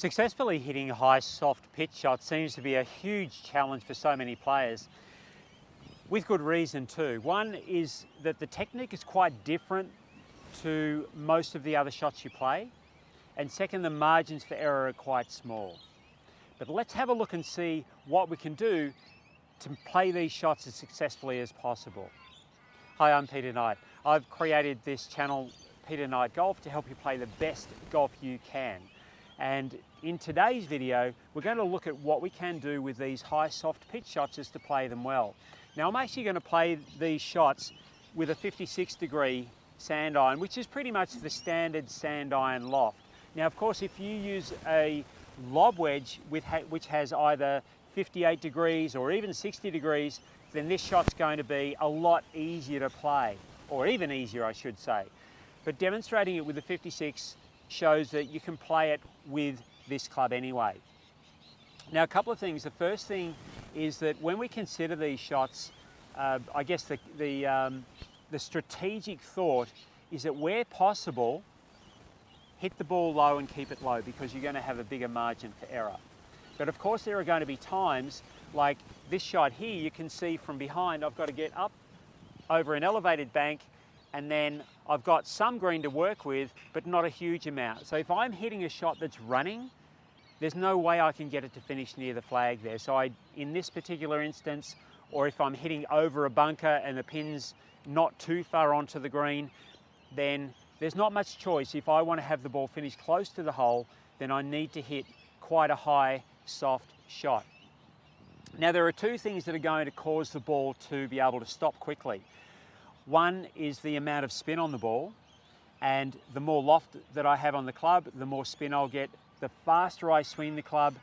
Successfully hitting high soft pitch shots seems to be a huge challenge for so many players, with good reason too. One is that the technique is quite different to most of the other shots you play, and second, the margins for error are quite small. But let's have a look and see what we can do to play these shots as successfully as possible. Hi, I'm Peter Knight. I've created this channel, Peter Knight Golf, to help you play the best golf you can. And in today's video, we're going to look at what we can do with these high soft pitch shots just to play them well. Now, I'm actually going to play these shots with a 56-degree sand iron, which is pretty much the standard sand iron loft. Now, of course, if you use a lob wedge which has either 58 degrees or even 60 degrees, then this shot's going to be a lot easier to play, or even easier, I should say. But demonstrating it with the 56 shows that you can play it with this club anyway. Now, a couple of things. The first thing is that when we consider these shots, I guess the strategic thought is that where possible, hit the ball low and keep it low, because you're going to have a bigger margin for error. But of course, there are going to be times like this shot here. You can see from behind I've got to get up over an elevated bank, and then I've got some green to work with, but not a huge amount. So if I'm hitting a shot that's running, there's no way I can get it to finish near the flag there. So in this particular instance, or if I'm hitting over a bunker and the pin's not too far onto the green, then there's not much choice. If I want to have the ball finish close to the hole, then I need to hit quite a high, soft shot. Now, there are two things that are going to cause the ball to be able to stop quickly. One is the amount of spin on the ball, and the more loft that I have on the club, the more spin I'll get. The faster I swing the club,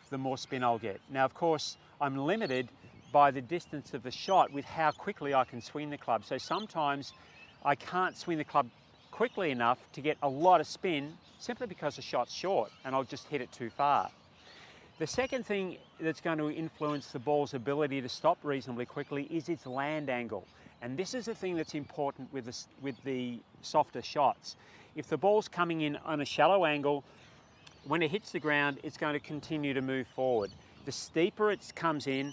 the more spin I'll get. Now, of course, I'm limited by the distance of the shot with how quickly I can swing the club. So sometimes I can't swing the club quickly enough to get a lot of spin simply because the shot's short and I'll just hit it too far. The second thing that's going to influence the ball's ability to stop reasonably quickly is its land angle. And this is the thing that's important with the softer shots. If the ball's coming in on a shallow angle, when it hits the ground, it's going to continue to move forward. The steeper it comes in,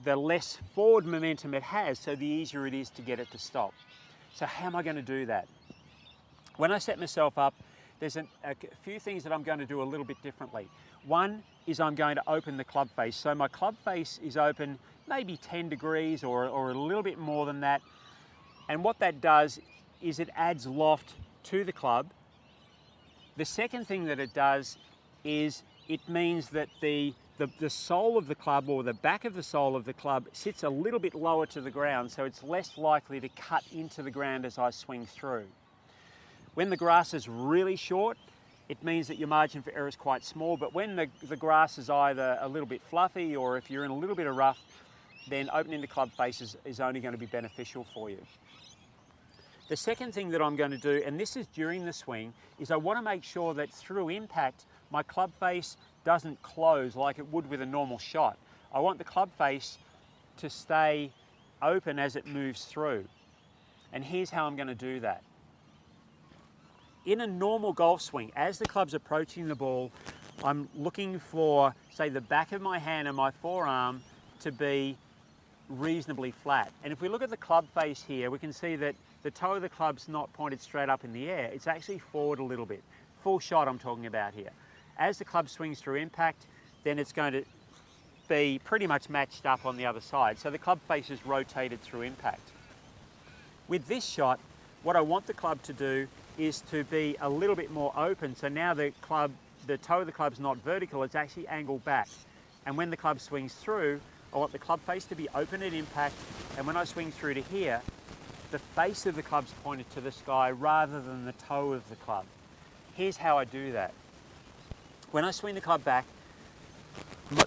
the less forward momentum it has, so the easier it is to get it to stop. So how am I going to do that? When I set myself up, there's a few things that I'm going to do a little bit differently. One is I'm going to open the club face. So my club face is open maybe 10 degrees or a little bit more than that. And what that does is it adds loft to the club. The second thing that it does is it means that the sole of the club, or the back of the sole of the club, sits a little bit lower to the ground, so it's less likely to cut into the ground as I swing through. When the grass is really short, it means that your margin for error is quite small, but when the grass is either a little bit fluffy or if you're in a little bit of rough, then opening the club face is only going to be beneficial for you. The second thing that I'm going to do, and this is during the swing, is I want to make sure that through impact, my club face doesn't close like it would with a normal shot. I want the club face to stay open as it moves through. And here's how I'm going to do that. In a normal golf swing, as the club's approaching the ball, I'm looking for, say, the back of my hand and my forearm to be reasonably flat. And if we look at the club face here, we can see that the toe of the club's not pointed straight up in the air. It's actually forward a little bit. Full shot I'm talking about here. As the club swings through impact, then it's going to be pretty much matched up on the other side. So the club face is rotated through impact. With this shot, what I want the club to do is to be a little bit more open. So now the toe of the club's not vertical, it's actually angled back. And when the club swings through, I want the club face to be open at impact, and when I swing through to here, the face of the club's pointed to the sky rather than the toe of the club. Here's how I do that. When I swing the club back,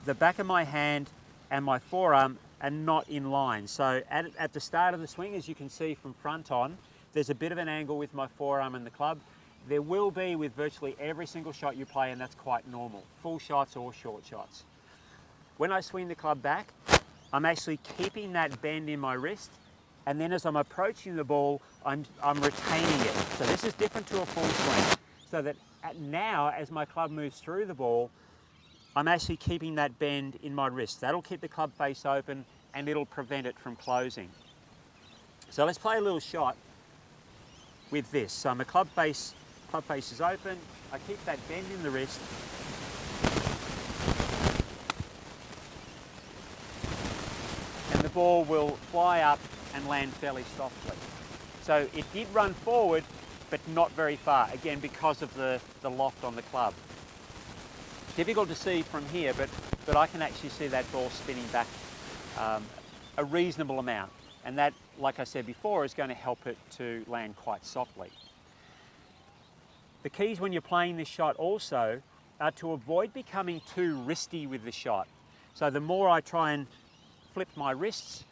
the back of my hand and my forearm are not in line. So at the start of the swing, as you can see from front on, there's a bit of an angle with my forearm and the club. There will be with virtually every single shot you play, and that's quite normal, full shots or short shots. When I swing the club back, I'm actually keeping that bend in my wrist, and then as I'm approaching the ball, I'm retaining it. So this is different to a full swing, so that now, as my club moves through the ball, I'm actually keeping that bend in my wrist. That'll keep the club face open and it'll prevent it from closing. So let's play a little shot with this. So my club face is open. I keep that bend in the wrist. And the ball will fly up and land fairly softly. So it did run forward, but not very far, again, because of the loft on the club. Difficult to see from here, but I can actually see that ball spinning back a reasonable amount. And that, like I said before, is going to help it to land quite softly. The keys when you're playing this shot also are to avoid becoming too wristy with the shot. So the more I try and flip my wrists,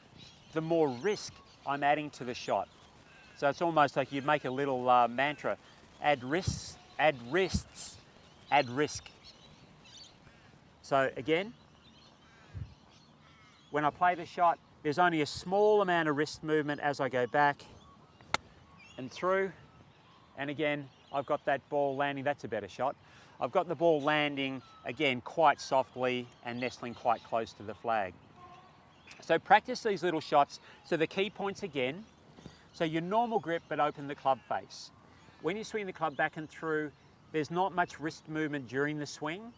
the more risk I'm adding to the shot. So it's almost like you'd make a little mantra: add wrists, add wrists, add risk. So again, when I play the shot, there's only a small amount of wrist movement as I go back and through. And again, I've got that ball landing. That's a better shot. I've got the ball landing, again, quite softly and nestling quite close to the flag. So practice these little shots. So the key points again, so your normal grip, but open the club face. When you swing the club back and through, there's not much wrist movement during the swing.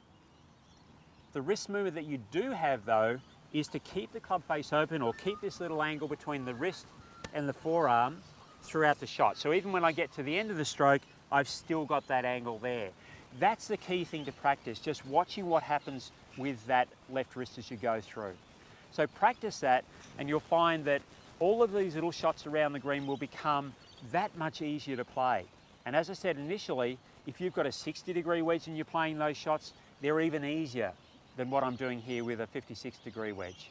The wrist movement that you do have, though, is to keep the club face open or keep this little angle between the wrist and the forearm throughout the shot. So even when I get to the end of the stroke, I've still got that angle there. That's the key thing to practice, just watching what happens with that left wrist as you go through. So practice that and you'll find that all of these little shots around the green will become that much easier to play. And as I said initially, if you've got a 60-degree wedge and you're playing those shots, they're even easier than what I'm doing here with a 56-degree wedge.